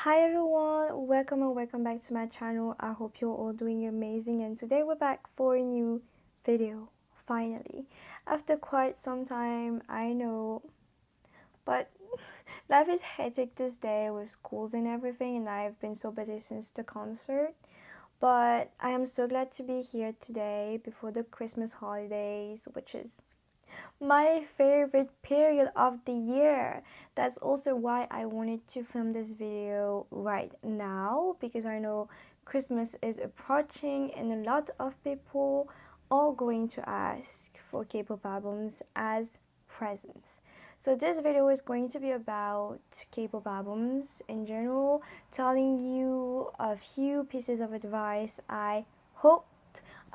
Hi everyone, welcome and welcome back to my channel. I hope you're all doing amazing, and today we're back for a new video, finally. After quite some time, I know, but life is hectic this day with schools and everything, and I've been so busy since the concert. But I am so glad to be here today before the Christmas holidays, which is my favorite period of the year. That's also why I wanted to film this video right now, because I know Christmas is approaching and a lot of people are going to ask for K-pop albums as presents. So this video is going to be about K-pop albums in general, telling you a few pieces of advice I hope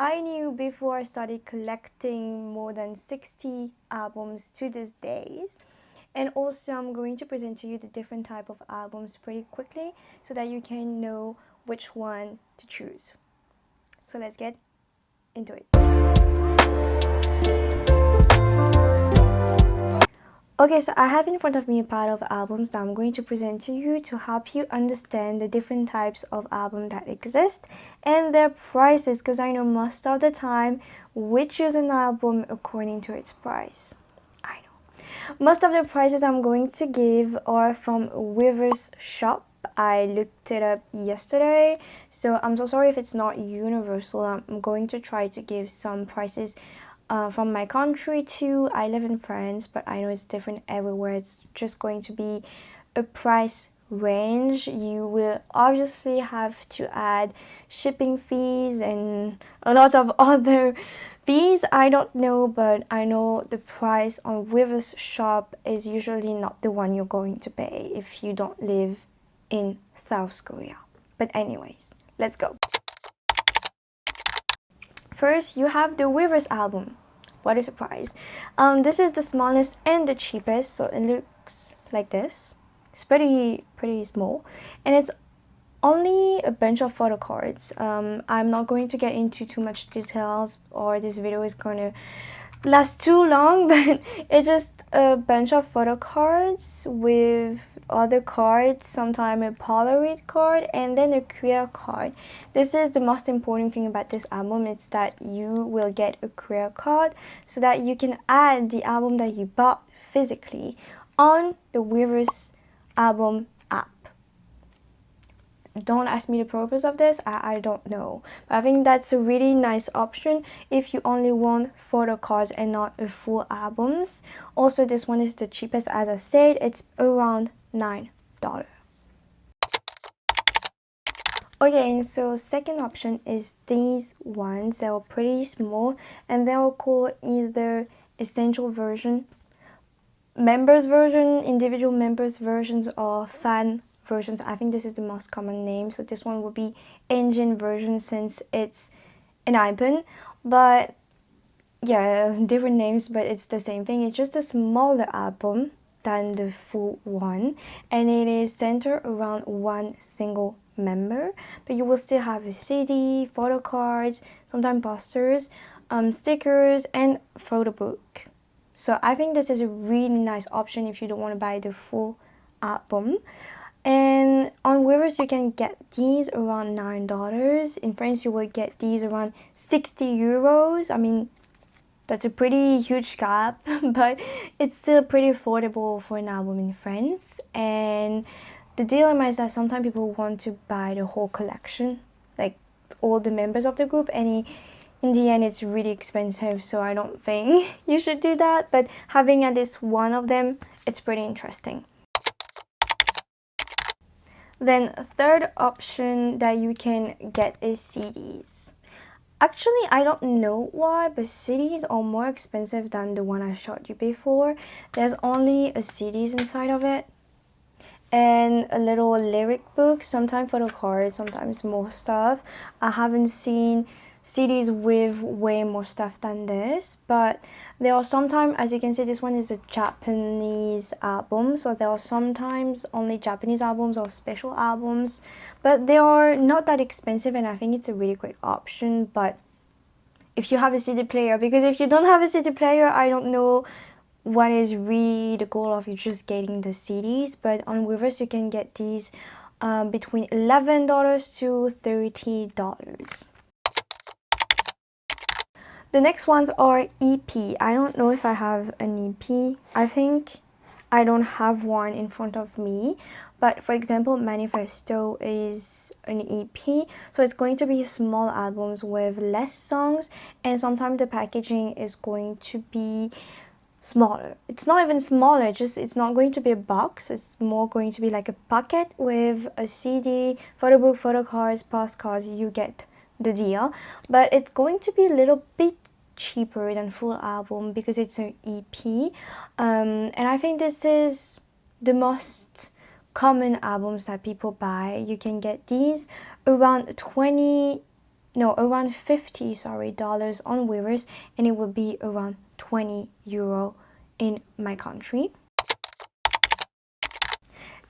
I knew before I started collecting more than 60 albums to these days. And also I'm going to present to you the different type of albums pretty quickly so that you can know which one to choose. So let's get into it. Okay, so I have in front of me a pile of albums that I'm going to present to you to help you understand the different types of album that exist and their prices, because I know most of the time we choose an album according to its price. I know. Most of the prices I'm going to give are from Weverse shop. I looked it up yesterday, so I'm so sorry if it's not universal. I'm going to try to give some prices from my country too. I live in France, but I know it's different everywhere. It's just going to be a price range. You will obviously have to add shipping fees and a lot of other fees. I don't know, but I know the price on Weverse shop is usually not the one you're going to pay if you don't live in South Korea. But anyways, let's go. First, you have the Weverse album. What a surprise. This is the smallest and the cheapest, so it looks like this. It's pretty small, and it's only a bunch of photo cards. I'm not going to get into too much details, or this video is going to last too long, but it's just a bunch of photo cards with other cards, sometimes a Polaroid card, and then a QR card. This is the most important thing about this album. It's that you will get a QR card so that you can add the album that you bought physically on the Weverse album app. Don't ask me the purpose of this, I don't know, but I think that's a really nice option if you only want photo cards and not a full albums. Also, this one is the cheapest, as I said. It's around $9. Okay, and so second option is these ones. They are pretty small and they are called either essential version, members version, individual members versions, or fan versions. I think this is the most common name, so this one will be engine version since it's enhypen. But yeah, different names, but it's the same thing. It's just a smaller album than the full one, and it is centered around one single member, but you will still have a CD, photo cards, sometimes posters, stickers, and photo book. So I think this is a really nice option if you don't want to buy the full album. And on Weverse you can get these around $9. In France you will get these around 60 euros. I mean, that's a pretty huge gap, but it's still pretty affordable for an album in France. And the dilemma is that sometimes people want to buy the whole collection, like all the members of the group, and in the end it's really expensive, so I don't think you should do that. But having at least one of them, it's pretty interesting. Then third option that you can get is CDs. Actually, I don't know why, but CDs are more expensive than the one I showed you before. There's only a CDs inside of it and a little lyric book, sometimes photo cards, sometimes more stuff. I haven't seen CDs with way more stuff than this, but there are sometimes, as you can see, this one is a Japanese album, so there are sometimes only Japanese albums or special albums, but they are not that expensive, and I think it's a really great option. But if you have a CD player, because if you don't have a CD player, I don't know what is really the goal of you just getting the CDs. But on Weverse you can get these between $11 to $30. The next ones are EP. I don't know if I have an EP. I think I don't have one in front of me. But for example, Manifesto is an EP. So it's going to be small albums with less songs. And sometimes the packaging is going to be smaller. It's not even smaller, just it's not going to be a box. It's more going to be like a pocket with a CD, photo book, photo cards, postcards. You get the deal. But it's going to be a little bit cheaper than full album because it's an EP. And I think this is the most common albums that people buy. You can get these around around $50 dollars on Weverse, and it will be around €20 in my country.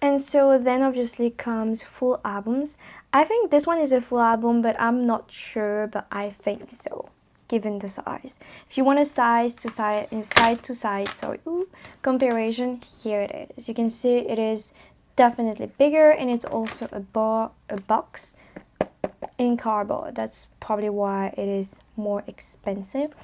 And so then obviously comes full albums. I think this one is a full album, but I'm not sure, but I think so, given the size. If you want a side to side, comparison, here it is. You can see it is definitely bigger, and it's also a box in cardboard. That's probably why it is more expensive.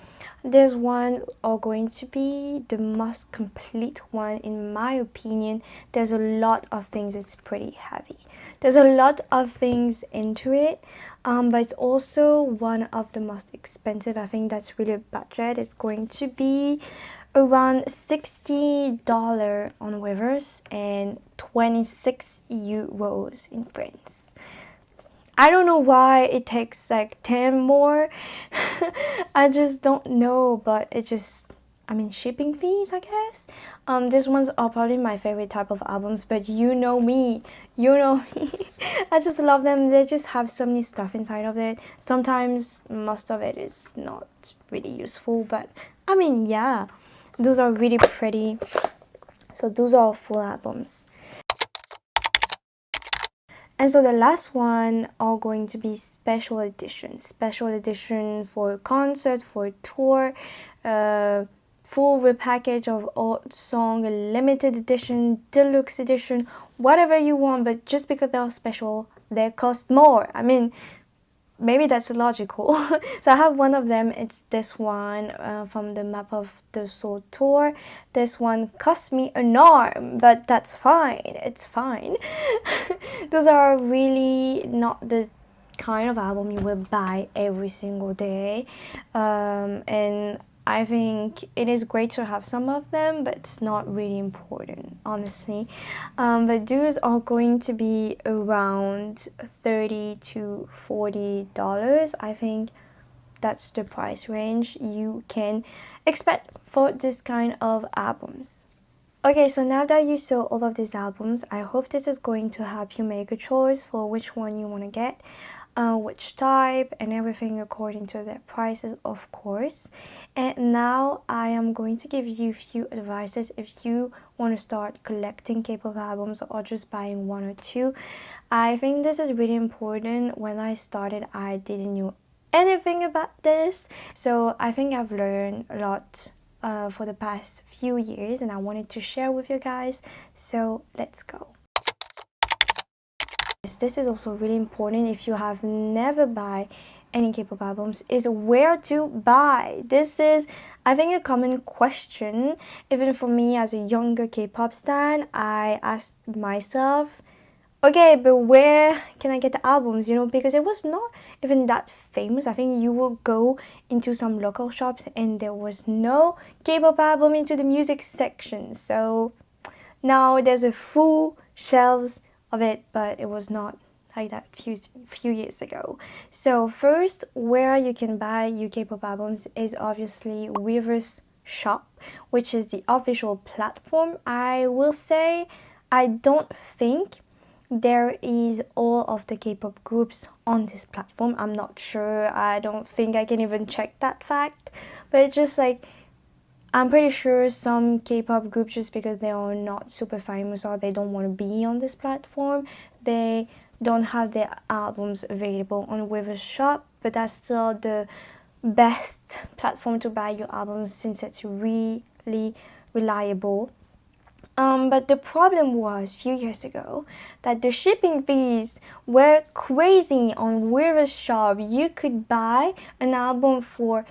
This one are going to be the most complete one in my opinion. There's a lot of things. It's pretty heavy. There's a lot of things into it, but it's also one of the most expensive. I think that's really budget. It's going to be around $60 on Weverse and €26 in France. I don't know why it takes like 10 more. I just don't know, but it just, shipping fees, I guess. These ones are probably my favorite type of albums, but you know me. I just love them. They just have so many stuff inside of it. Sometimes most of it is not really useful, but yeah, those are really pretty. So those are full albums. And so the last one are going to be special edition. Special edition for concert, for tour, full repackage of all song, limited edition, deluxe edition, whatever you want. But just because they are special, they cost more. Maybe that's logical. So I have one of them. It's this one from the Map of the Soul tour. This one cost me an arm, but that's fine. It's fine. Those are really not the kind of album you will buy every single day. And I think it is great to have some of them, but it's not really important, honestly. But those are going to be around $30 to $40. I think that's the price range you can expect for this kind of albums. Okay, so now that you saw all of these albums, I hope this is going to help you make a choice for which one you want to get, which type, and everything according to their prices, of course. And now I am going to give you a few advices if you want to start collecting K-pop albums or just buying one or two. I think this is really important. When I started, I didn't know anything about this, so I think I've learned a lot for the past few years, and I wanted to share with you guys, so let's go. This is also really important if you have never buy any K-pop albums, is where to buy. This is, I think, a common question. Even for me as a younger K-pop stan, I asked myself, okay, but where can I get the albums, because it was not even that famous. I think you will go into some local shops and there was no K-pop album into the music section. So now there's a full shelves of it, but it was not like that few years ago. So first, where you can buy your K-pop albums is obviously Weverse shop, which is the official platform. I will say I don't think there is all of the K-pop groups on this platform. I'm not sure. I don't think I can even check that fact, but it's just like, I'm pretty sure some K-pop groups, just because they are not super famous or they don't want to be on this platform, they don't have their albums available on Weverse shop, but that's still the best platform to buy your albums since it's really reliable. But the problem was a few years ago that the shipping fees were crazy on Weverse shop. You could buy an album for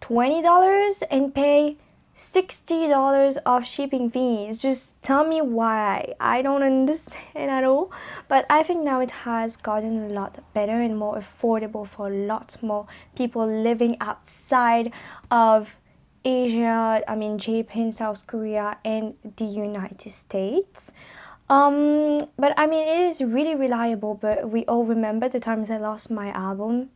$20 and pay $60 of shipping fees. Just tell me why. I don't understand at all. But I think now it has gotten a lot better and more affordable for a lot more people living outside of Asia, Japan, South Korea, and the United States. But it is really reliable, but we all remember the times I lost my album.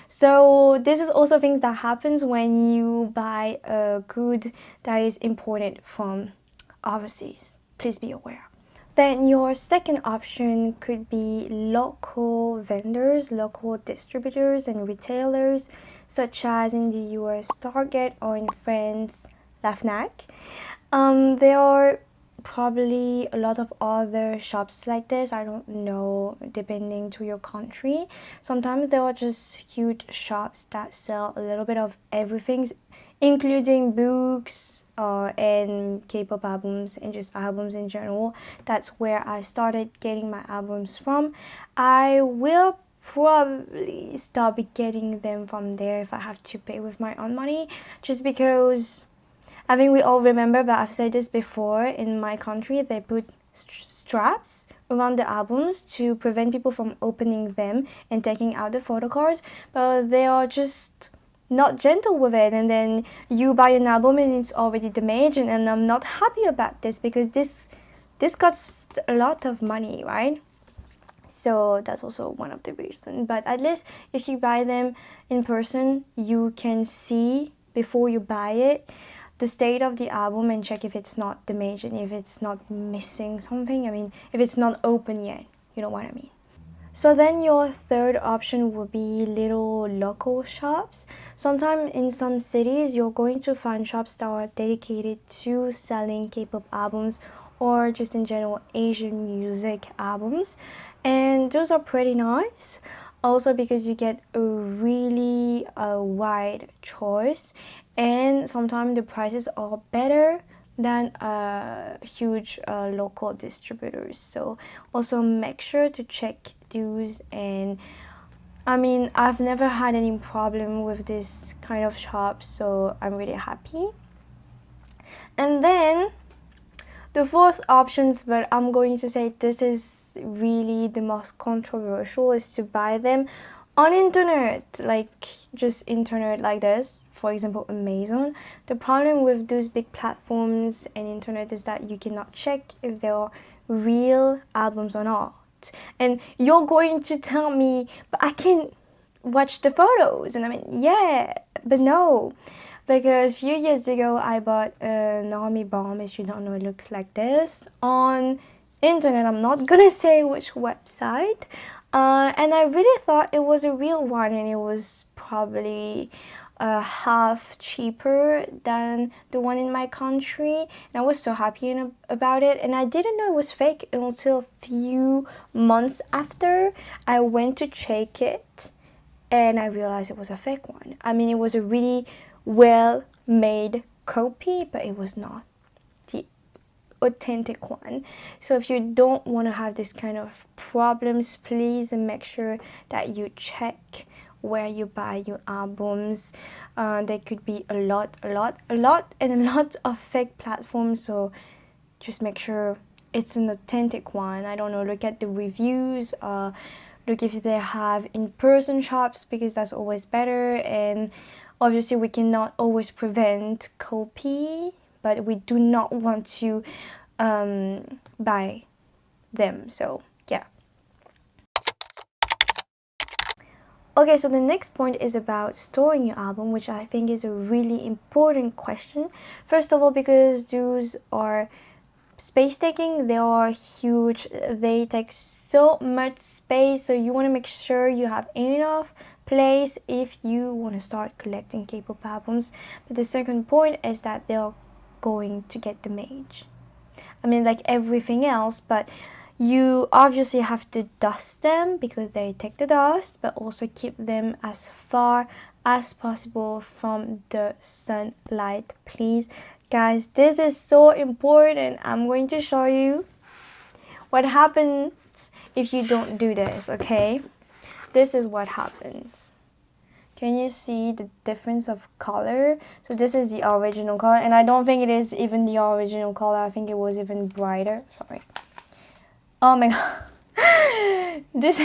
So this is also things that happens when you buy a good that is imported from overseas. Please be aware. Then your second option could be local vendors, local distributors and retailers, such as in the US Target or in France Lafnac. There are probably a lot of other shops like this. I don't know, depending to your country. Sometimes there are just huge shops that sell a little bit of everything, including books and K-pop albums and just albums in general. That's where I started getting my albums from. I will probably stop getting them from there if I have to pay with my own money, just because I think we all remember, but I've said this before, in my country they put straps around the albums to prevent people from opening them and taking out the photo cards, but they are just not gentle with it, and then you buy an album and it's already damaged, and I'm not happy about this because this costs a lot of money, right? So that's also one of the reasons. But at least if you buy them in person, you can see before you buy it the state of the album and check if it's not damaged and if it's not missing something. If it's not open yet, you know what I mean. So then your third option would be little local shops. Sometimes in some cities, you're going to find shops that are dedicated to selling K-pop albums or just in general Asian music albums. And those are pretty nice. Also because you get a really wide choice, and sometimes the prices are better than huge local distributors. So also make sure to check those. And I've never had any problem with this kind of shop, so I'm really happy. And then the fourth options, but I'm going to say this is really the most controversial, is to buy them on internet, like just internet like this, for example Amazon. The problem with those big platforms and internet is that you cannot check if they are real albums or not. And you're going to tell me, but I can watch the photos, and yeah, but no. Because a few years ago I bought an army bomb, if you don't know, it looks like this, on internet. I'm not gonna say which website, and I really thought it was a real one, and it was probably half cheaper than the one in my country, and I was so happy about it. And I didn't know it was fake until a few months after I went to check it, and I realized it was a fake one. It was a really well-made copy, but it was not the authentic one. So if you don't want to have this kind of problems, please make sure that you check where you buy your albums. There could be a lot of fake platforms, so just make sure it's an authentic one. I don't know, look at the reviews, look if they have in-person shops, because that's always better. And obviously we cannot always prevent copy, but we do not want to buy them, so yeah. Okay, so the next point is about storing your album, which I think is a really important question. First of all, because those are space taking, they are huge, they take so much space, so you want to make sure you have enough place if you want to start collecting K-pop albums. But the second point is that they are going to get damaged. Like everything else, but you obviously have to dust them because they take the dust, but also keep them as far as possible from the sunlight. Please Guys, this is so important. I'm going to show you what happens if you don't do this, okay? This is what happens. Can you see the difference of color? So this is the original color, and I don't think it is even the original color. I think it was even brighter. Sorry. Oh my god. This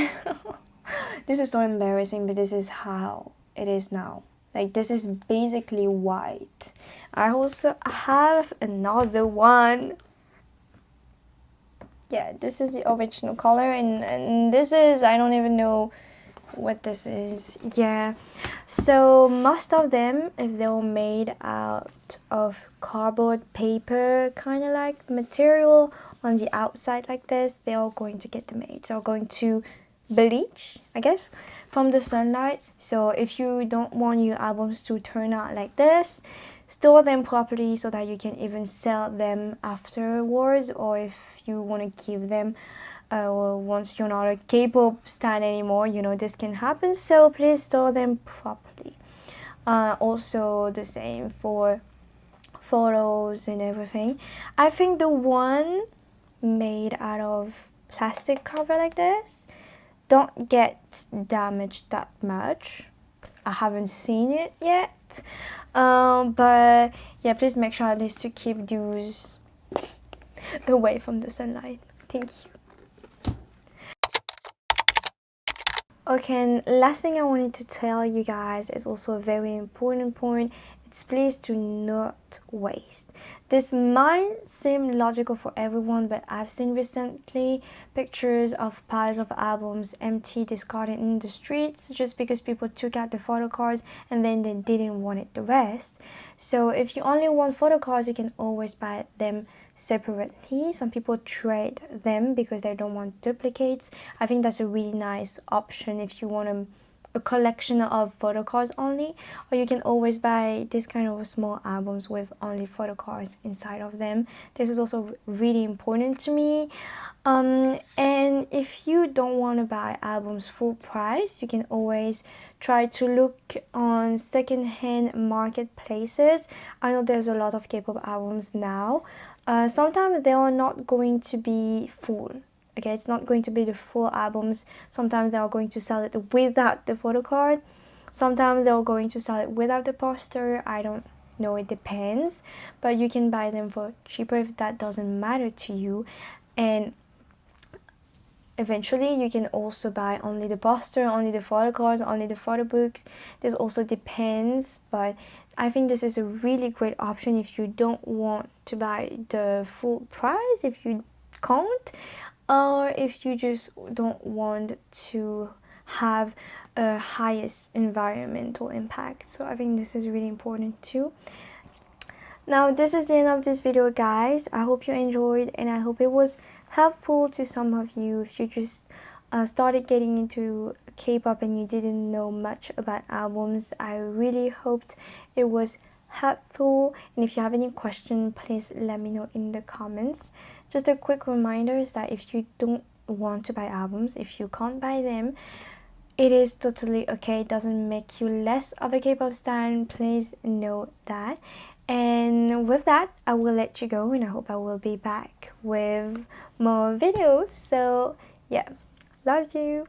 this is so embarrassing, but this is how it is now. Like, this is basically white. I also have another one. Yeah, this is the original color, and this is, I don't even know what this is. Yeah, so most of them, if they were made out of cardboard paper kind of like material on the outside like this, they are going to get damaged. They're going to bleach, I guess, from the sunlight. So if you don't want your albums to turn out like this, store them properly so that you can even sell them afterwards, or if you want to keep them once you're not a K-pop stan anymore, you know, this can happen, so please store them properly. Also the same for photos and everything. I think the one made out of plastic cover like this don't get damaged that much. I haven't seen it yet, but yeah, please make sure at least to keep those away from the sunlight. Thank you. Okay, and last thing I wanted to tell you guys is also a very important point. It's please do not waste. This might seem logical for everyone, but I've seen recently pictures of piles of albums empty, discarded in the streets just because people took out the photo cards and then they didn't want it the rest. So if you only want photo cards, you can always buy them separately. Some people trade them because they don't want duplicates. I think that's a really nice option if you want a collection of photo cards only, or you can always buy this kind of small albums with only photo cards inside of them. This is also really important to me. And if you don't want to buy albums full price, you can always try to look on second-hand marketplaces. I know there's a lot of K-pop albums now. Sometimes they are not going to be full. Okay, it's not going to be the full albums. Sometimes they are going to sell it without the photo card. Sometimes they're going to sell it without the poster. I don't know, it depends. But you can buy them for cheaper if that doesn't matter to you. And eventually you can also buy only the poster, only the photo cards, only the photo books. This also depends, but I think this is a really great option if you don't want to buy the full price, if you can't, or if you just don't want to have a highest environmental impact. So I think this is really important too. Now this is the end of this video, guys. I hope you enjoyed, and I hope it was helpful to some of you if you just started getting into K-pop and you didn't know much about albums. I really hoped it was helpful, and if you have any question, please let me know in the comments. Just a quick reminder is that if you don't want to buy albums, if you can't buy them, it is totally okay. It doesn't make you less of a K-pop stan. Please know that. And with that, I will let you go, and I hope I will be back with more videos. So yeah, love you.